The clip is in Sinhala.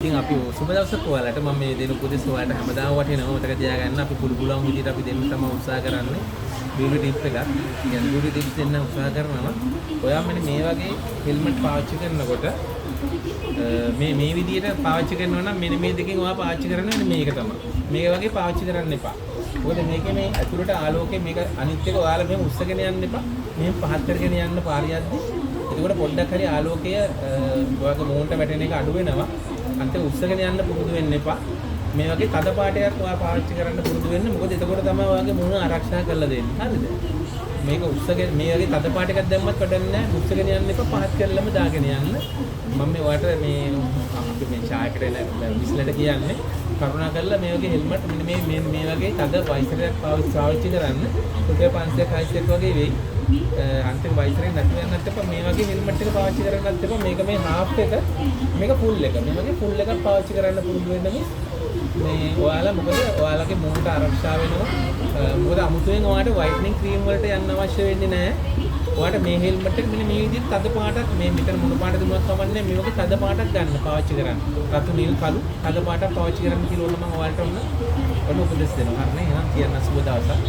ඉතින් අපි සුබ දවසක් ඔයාලට මම මේ දෙන උපදෙස් ඔයාලට හැමදාම වටිනවා මතක තියාගන්න අපි පුළුවන් විදිහට අපි දෙන්න තමයි උත්සාහ කරන්නේ බියුටි ටිප් එකක්. කියන්නේ බියුටි ටිප්ස් දෙන්න උත්සාහ කරනවා. ඔයා මෙන්න මේ වගේ හෙල්මට් පාවිච්චි කරනකොට මේ විදිහට පාවිච්චි කරනවා නම් මෙන්න මේ දෙකෙන් ඔයා පාවිච්චි කරන්නේ මේක තමයි. මේක වගේ පාවිච්චි කරන්න එපා. මොකද මේකේ මේ ඇතුළට ආලෝකය මේක අනිත් එක ඔයාලා මෙහෙම උස්සගෙන යන්න එපා. මෙහෙම පහත් කරගෙන යන්න පාරියද්දි. එතකොට පොඩ්ඩක් හරි ආලෝකය ඔයාගේ මූණට වැටෙන එක අඩු වෙනවා. අන්තිම උස්සගෙන යන්න පුරුදු වෙන්න එපා. මේ වගේ තද පාටයක් ඔයා පාවිච්චි කරන්න පුරුදු වෙන්න. මොකද එතකොට තමයි ඔයාගේ මූණ ආරක්ෂා කරලා දෙන්නේ. හරිද? මේක උස්සගෙන මේ වගේ තද පාටයක් දැම්මත් වැඩක් නැහැ. උස්සගෙන යන්න එපා. පහත් කරලම දාගෙන යන්න. මම මේ ඔයාලට මේ අපි මේ ඡායකට එන විශ්ලේෂණයට කියන්නේ කරුණා කරලා මේ වගේ හෙල්මට් මෙන්න මේ වගේ තද වයිසරයක් පාවිච්චි කරන්න. රුපියල් 500ක් 600ක් වගේ වෙයි. අන්තිම වයිසරේ නැති වෙන්නත් එපා. මේ වගේ හෙල්මට් එක පාවිච්චි කරන්නත් එපා. මේක මේ හාෆ් එක මේක ෆුල් එක. මේ වගේ ෆුල් එකක් පාවිච්චි කරන්න පුරුදු වෙන්න මේ ඔයාලා මොකද ඔයාලගේ මූණට ආරක්ෂා වෙනවා. මොකද අමුතුවෙන් ඔයාලට වයිට්නින් ක්‍රීම් වලට යන්න අවශ්‍ය වෙන්නේ නැහැ. ඔයාලට මේ හෙල්මට් එක මෙන්න මේ විදිහට තද පාටක් මේ මෙතන මොන පාට දුන්නත් කමන්නේ මේ වගේ තද පාටක් ගන්න පාවිච්චි කරන්න. රතු නිල් කළු තද පාටක් පාවිච්චි කරන්න කියලා මම ඔයාලට ඔන්න උපදෙස් දෙනවා. හරිනේ. එහෙනම් කියන්න සුබ දවසක්.